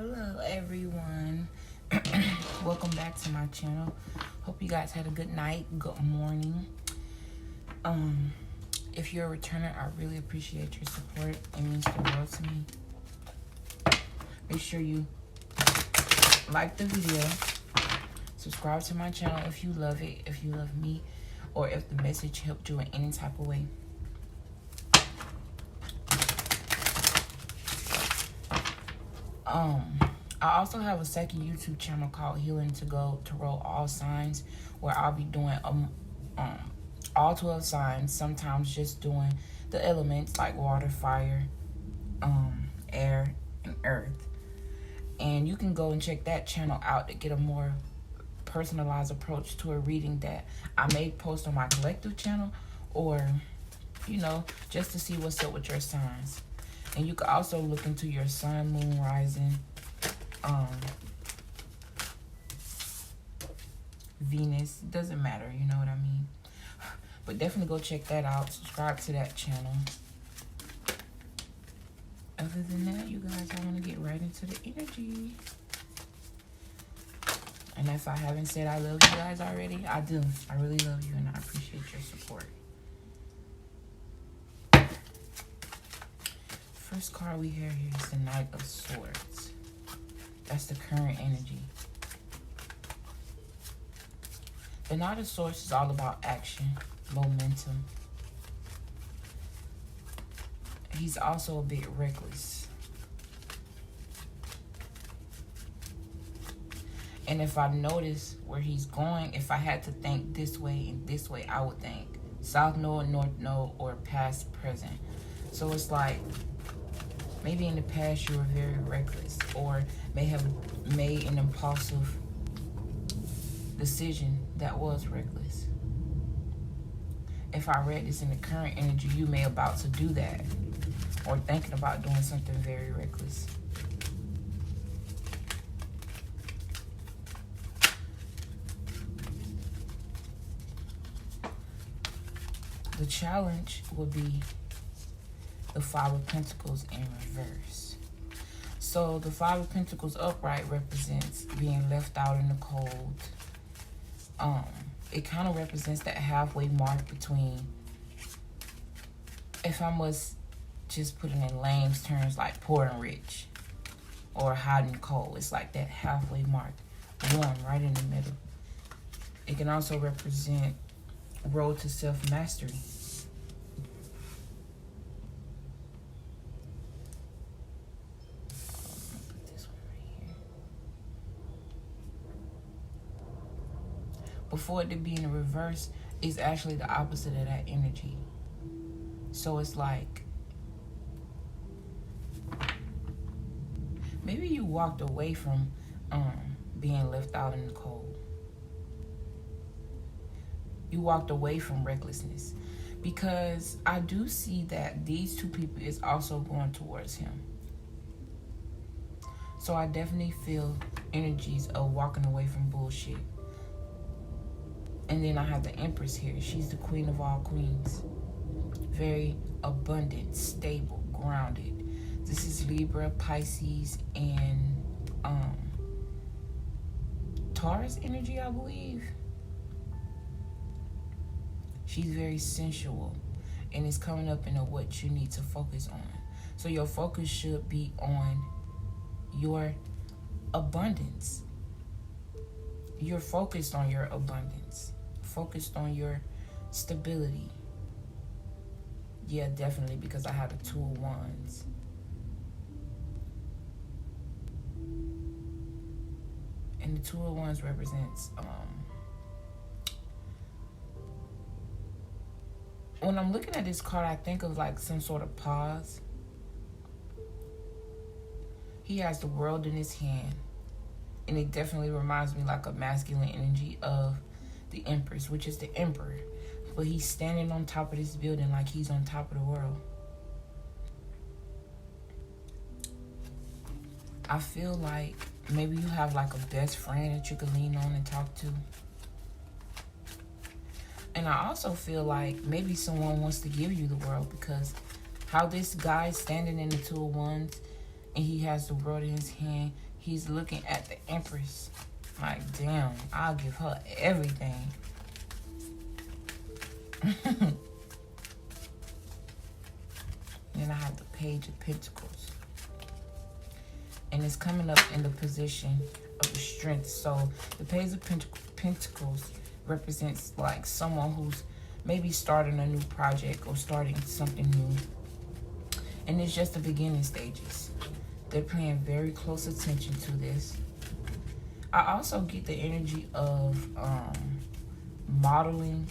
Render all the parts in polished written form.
Hello everyone. Welcome back to my channel. Hope you guys had a good night, good morning. If you're a returner, I really appreciate your support. It means the world to me. Make sure you like the video, subscribe to my channel if you love it, if you love me, or if the message helped you in any type of way. I also have a second YouTube channel called Healing to Go to Roll All Signs, where I'll be doing all 12 signs, sometimes just doing the elements like water, fire, air, and earth. And you can go and check that channel out to get a more personalized approach to a reading that I may post on my collective channel, or, you know, just to see what's up with your signs. And you can also look into your sun, moon, rising, Venus. Doesn't matter, you know what I mean? But definitely go check that out. Subscribe to that channel. Other than that, you guys, I want to get right into the energy. And if I haven't said I love you guys already, I do. I really love you and I appreciate your support. First card we have here is the Knight of Swords. That's the current energy. The Knight of Swords is all about action, momentum. He's also a bit reckless. And if I notice where he's going, if I had to think this way and this way, I would think south node, north node, or past, present. So it's like, maybe in the past you were very reckless, or may have made an impulsive decision that was reckless. If I read this in the current energy, you may about to do that, or thinking about doing something very reckless. The challenge would be the Five of Pentacles in reverse. So the Five of Pentacles upright represents being left out in the cold. It kind of represents that halfway mark between, if I must just put it in layman's terms, like poor and rich, or hot and cold. It's like that halfway mark, one right in the middle. It can also represent road to self-mastery. Before it to be in the reverse is actually the opposite of that energy. So it's like, maybe you walked away from being left out in the cold. You walked away from recklessness, because I do see that these two people is also going towards him. So I definitely feel energies of walking away from bullshit. And then I have the Empress here. She's the queen of all queens. Very abundant, stable, grounded. This is Libra, Pisces, and Taurus energy, I believe. She's very sensual, and it's coming up in what you need to focus on. So your focus should be on your abundance. You're focused on your abundance. Focused on your stability. Yeah, definitely, because I have the Two of Wands. And the Two of Wands represents, when I'm looking at this card, I think of like some sort of pause. He has the world in his hand. And it definitely reminds me like a masculine energy of the Empress, which is the Emperor. But he's standing on top of this building like he's on top of the world. I feel like maybe you have like a best friend that you can lean on and talk to. And I also feel like maybe someone wants to give you the world, because how this guy's standing in the Two of Wands and he has the world in his hand, He's looking at the Empress. Like, damn, I'll give her everything. Then I have the Page of Pentacles. And it's coming up in the position of the Strength. So the Page of Pentacles represents like someone who's maybe starting a new project or starting something new. And it's just the beginning stages. They're paying very close attention to this. I also get the energy of modeling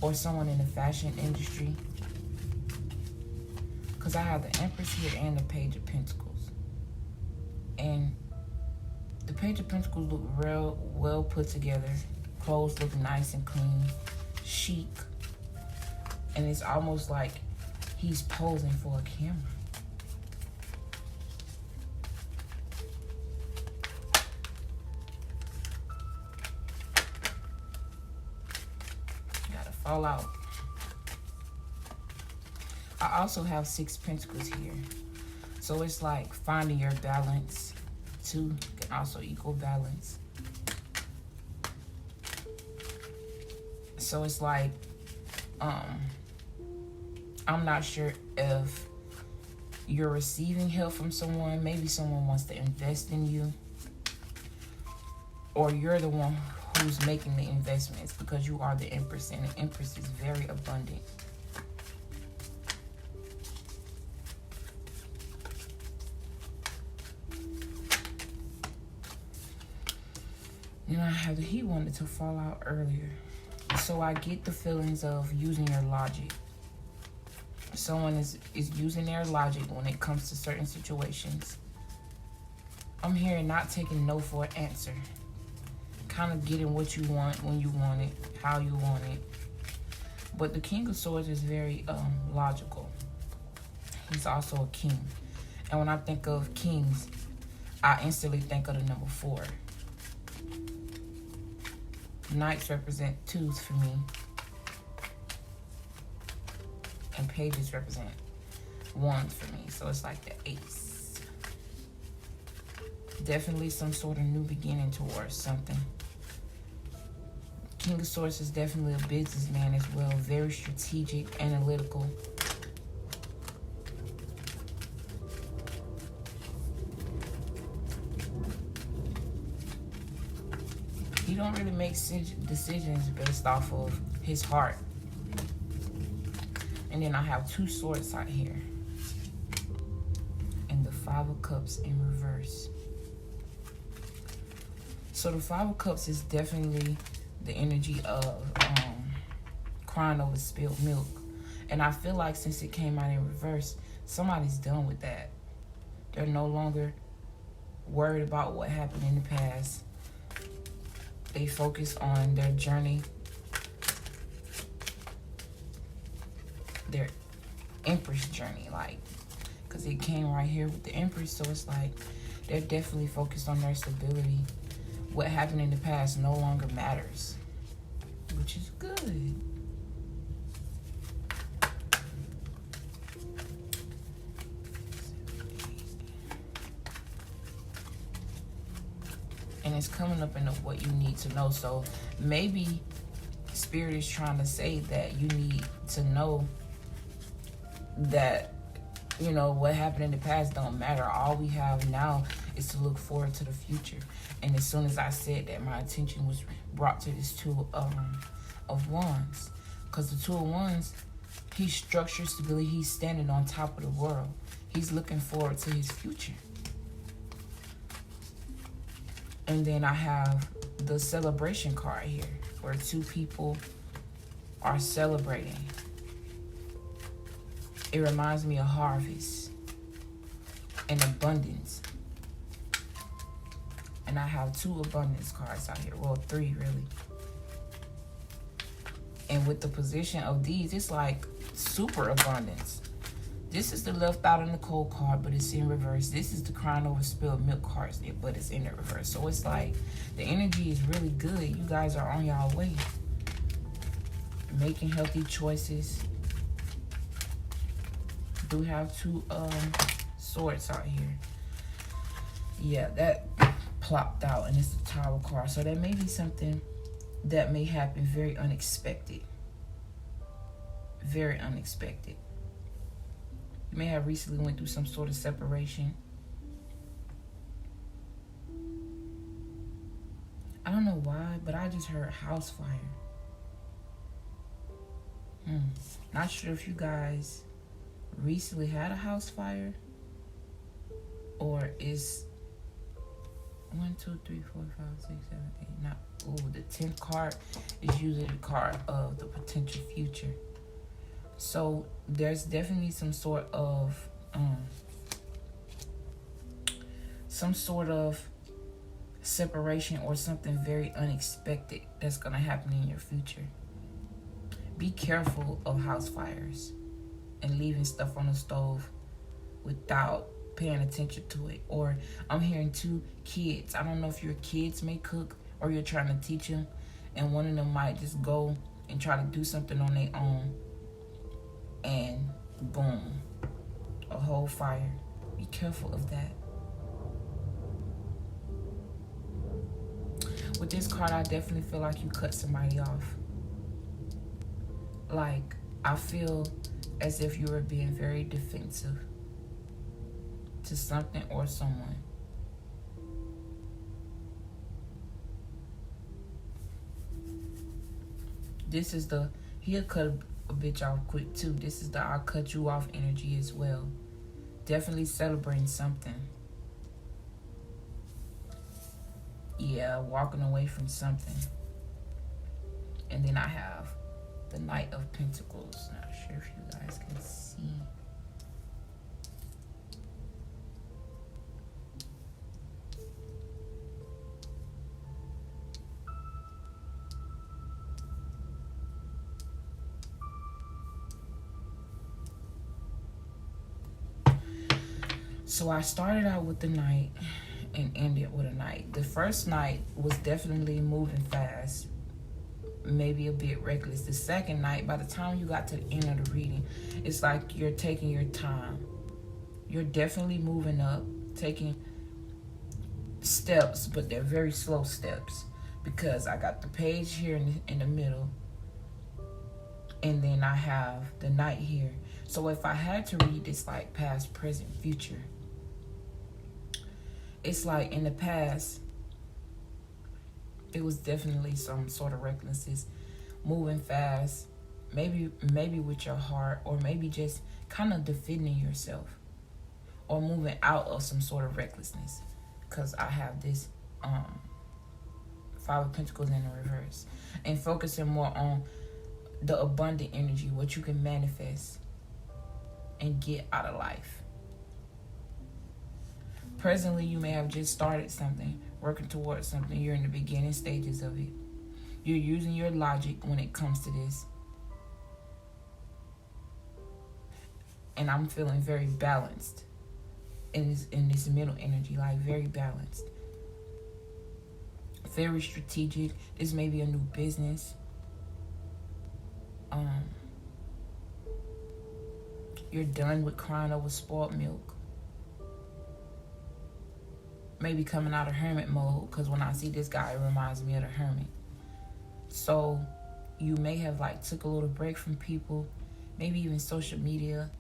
or someone in the fashion industry. Because I have the Empress here and the Page of Pentacles. And the Page of Pentacles look real well put together. Clothes look nice and clean, chic. And it's almost like he's posing for a camera. Gotta fall out. I also have 6 Pentacles here. So it's like finding your balance. 2 can also equal balance. So it's like, I'm not sure if you're receiving help from someone. Maybe someone wants to invest in you. Or you're the one who's making the investments because you are the Empress. And the Empress is very abundant. You know, I have he wanted to fall out earlier. So I get the feelings of using your logic. Someone is using their logic when it comes to certain situations. I'm hearing not taking no for an answer. Kind of getting what you want when you want it, how you want it. But the King of Swords is very logical. He's also a king. And when I think of kings, I instantly think of the number 4. Knights represent 2s for me. And pages represent 1s for me. So it's like the ace. Definitely some sort of new beginning towards something. King of Swords is definitely a businessman as well. Very strategic, analytical. He don't really make decisions based off of his heart. And then I have 2 swords out here. And the 5 of Cups in reverse. So the 5 of Cups is definitely the energy of crying over spilled milk. And I feel like since it came out in reverse, somebody's done with that. They're no longer worried about what happened in the past. They focus on their journey, their Empress journey, like, because it came right here with the Empress, so it's like they're definitely focused on their stability. What happened in the past no longer matters, which is good. And it's coming up into what you need to know. So maybe Spirit is trying to say that you need to know that, you know, what happened in the past don't matter. All we have now is to look forward to the future. And as soon as I said that, my attention was brought to this 2 of Wands. Because the 2 of Wands, he's structured stability. He's standing on top of the world. He's looking forward to his future. And then I have the celebration card here, where 2 people are celebrating. It reminds me of harvest and abundance. And I have 2 abundance cards out here. Well, 3 really. And with the position of these, it's like super abundance. This is the left out in the cold card, but it's in reverse. This is the crying over spilled milk cards, but it's in the reverse. So it's like the energy is really good. You guys are on y'all way. Making healthy choices. Do have 2 swords out here. Yeah, that plopped out, and it's the Tower card. So that may be something that may happen very unexpected. Very unexpected. You may have recently went through some sort of separation. I don't know why, but I just heard house fire. Not sure if you guys recently had a house fire, or is 1, 2, 3, 4, 5, 6, 7, 8. Not. Oh, the 10th card is usually the card of the potential future. So there's definitely some sort of separation or something very unexpected that's gonna happen in your future. Be careful of house fires and leaving stuff on the stove without paying attention to it. Or I'm hearing 2 kids. I don't know if your kids may cook or you're trying to teach them, and one of them might just go and try to do something on their own, and boom, a whole fire. Be careful of that. With this card, I definitely feel like you cut somebody off. Like, I feel as if you were being very defensive to something or someone. This is the, he'll cut a bitch off quick too. This is the I'll cut you off energy as well. Definitely celebrating something. Yeah, walking away from something. And then I have the Knight of Pentacles. Not sure if you guys can see. So I started out with the Knight and ended with a Knight. The first Knight was definitely moving fast, maybe a bit reckless. The second Knight, by the time you got to the end of the reading, it's like you're taking your time. You're definitely moving up, taking steps, but they're very slow steps, because I got the page here in the middle, and then I have the Knight here. So if I had to read this like past, present, future, it's like in the past, it was definitely some sort of recklessness, moving fast, maybe with your heart, or maybe just kind of defending yourself, or moving out of some sort of recklessness. Because I have this Five of Pentacles in the reverse, and focusing more on the abundant energy, what you can manifest and get out of life. Presently, you may have just started something, working towards something. You're in the beginning stages of it. You're using your logic when it comes to this. And I'm feeling very balanced in this middle energy, like very balanced. Very strategic. This may be a new business. You're done with crying over spoiled milk. Maybe coming out of hermit mode, because when I see this guy, it reminds me of the hermit. So you may have like took a little break from people, maybe even social media.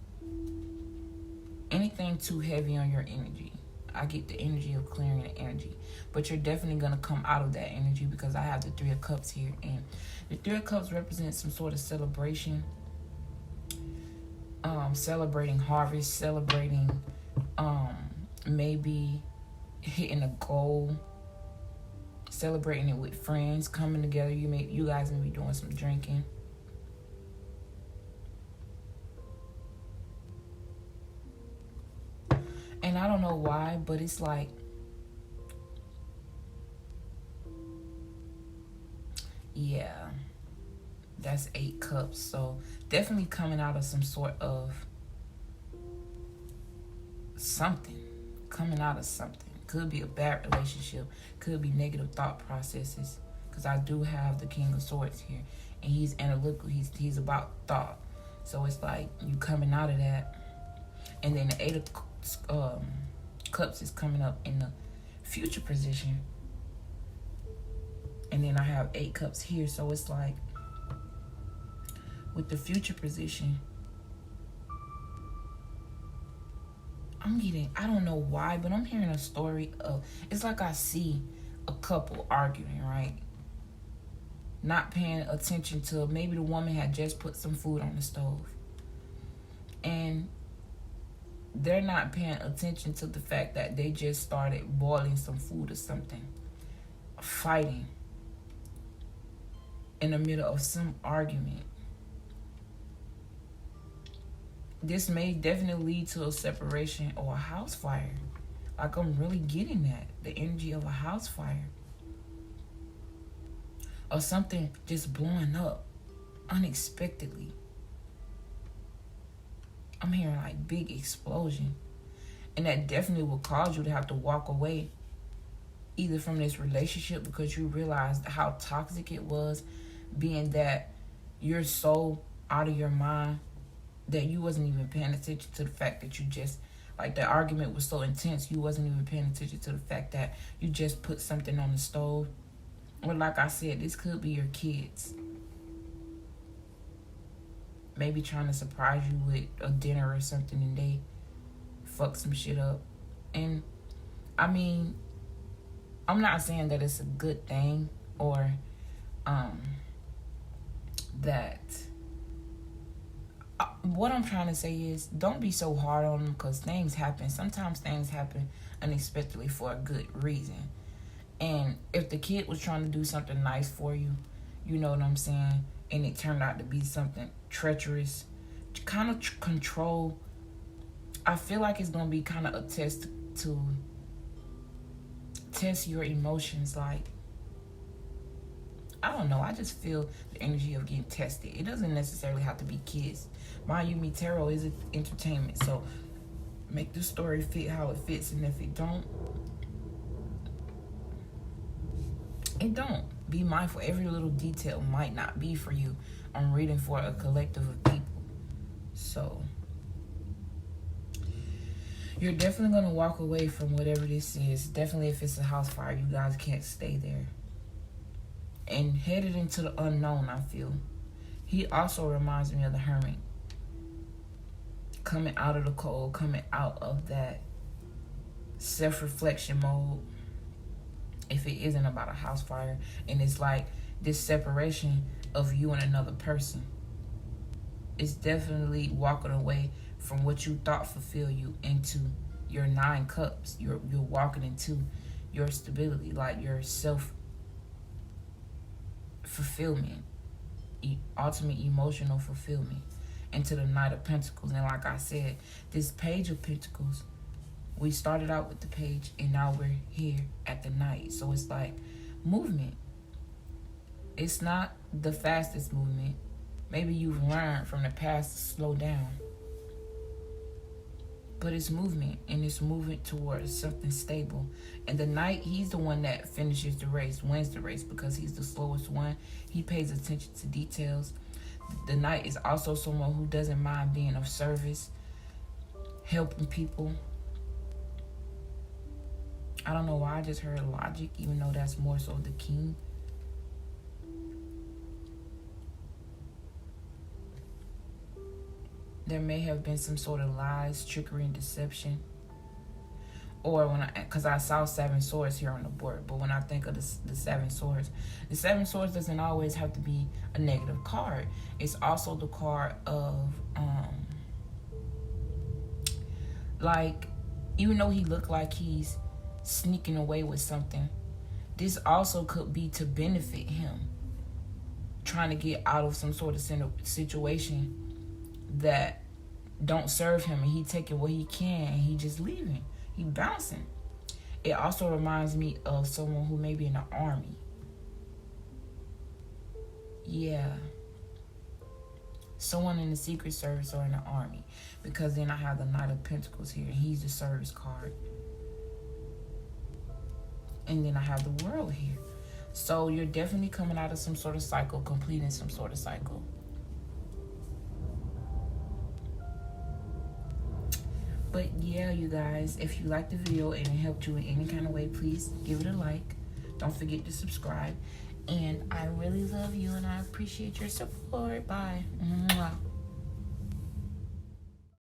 Anything too heavy on your energy. I get the energy of clearing the energy, but you're definitely going to come out of that energy, because I have the Three of Cups here, and the Three of Cups represents some sort of celebration, celebrating harvest, celebrating maybe hitting a goal, celebrating it with friends, coming together. You guys may be doing some drinking. And I don't know why, but it's like, yeah, that's 8 cups. So definitely coming out of some sort of something. Coming out of something. Could be a bad relationship. Could be negative thought processes. Because I do have the King of Swords here. And he's analytical. He's about thought. So it's like you coming out of that. And then the 8 of Cups is coming up in the future position. And then I have 8 cups here. So it's like, with the future position, I don't know why, but I'm hearing a story of, it's like I see a couple arguing, right? Not paying attention to, maybe the woman had just put some food on the stove. And they're not paying attention to the fact that they just started boiling some food or something. Fighting in the middle of some argument. This may definitely lead to a separation or a house fire. Like, I'm really getting that. The energy of a house fire. Or something just blowing up unexpectedly. I'm hearing like big explosion. And that definitely will cause you to have to walk away. Either from this relationship because you realized how toxic it was. Being that you're so out of your mind that you wasn't even paying attention to the fact that you just, like, the argument was so intense, you wasn't even paying attention to the fact that you just put something on the stove. Or like I said, this could be your kids. Maybe trying to surprise you with a dinner or something and they fuck some shit up. And, I mean, I'm not saying that it's a good thing or that... What I'm trying to say is, don't be so hard on them because things happen. Sometimes things happen unexpectedly for a good reason. And if the kid was trying to do something nice for you, you know what I'm saying, and it turned out to be something treacherous, kind of control, I feel like it's going to be kind of a test to test your emotions. Like, I don't know, I just feel the energy of getting tested. It doesn't necessarily have to be kids. Mind you, me, tarot is entertainment, so make the story fit how it fits, and if it don't, it don't. Be mindful, every little detail might not be for you. I'm reading for a collective of people. So, you're definitely going to walk away from whatever this is. Definitely if it's a house fire, you guys can't stay there. And headed into the unknown, I feel. He also reminds me of the Hermit. Coming out of the cold, coming out of that self-reflection mode. If it isn't about a house fire. And it's like this separation of you and another person. It's definitely walking away from what you thought fulfilled you into your 9 cups. You're walking into your stability, like your self-fulfillment, ultimate emotional fulfillment, into the Knight of Pentacles. And like I said, this Page of Pentacles, we started out with the Page and now we're here at the Knight. So it's like movement. It's not the fastest movement. Maybe you've learned from the past to slow down. But it's movement, and it's movement towards something stable. And the Knight, he's the one that finishes the race, wins the race, because he's the slowest one. He pays attention to details. The Knight is also someone who doesn't mind being of service, helping people. I don't know why I just heard logic, even though that's more so the King. There may have been some sort of lies, trickery, and deception. Or because I saw 7 swords here on the board, but when I think of the 7 swords doesn't always have to be a negative card. It's also the card of, like, even though he looked like he's sneaking away with something, this also could be to benefit him, trying to get out of some sort of situation that don't serve him, and he taking what he can and he just leaving. He bouncing. It also reminds me of someone who may be in the army. Yeah. Someone in the Secret Service or in the army. Because then I have the Knight of Pentacles here, and he's the service card. And then I have the World here. So you're definitely coming out of some sort of cycle, completing some sort of cycle. But yeah, you guys, if you liked the video and it helped you in any kind of way, please give it a like. Don't forget to subscribe. And I really love you and I appreciate your support. Bye.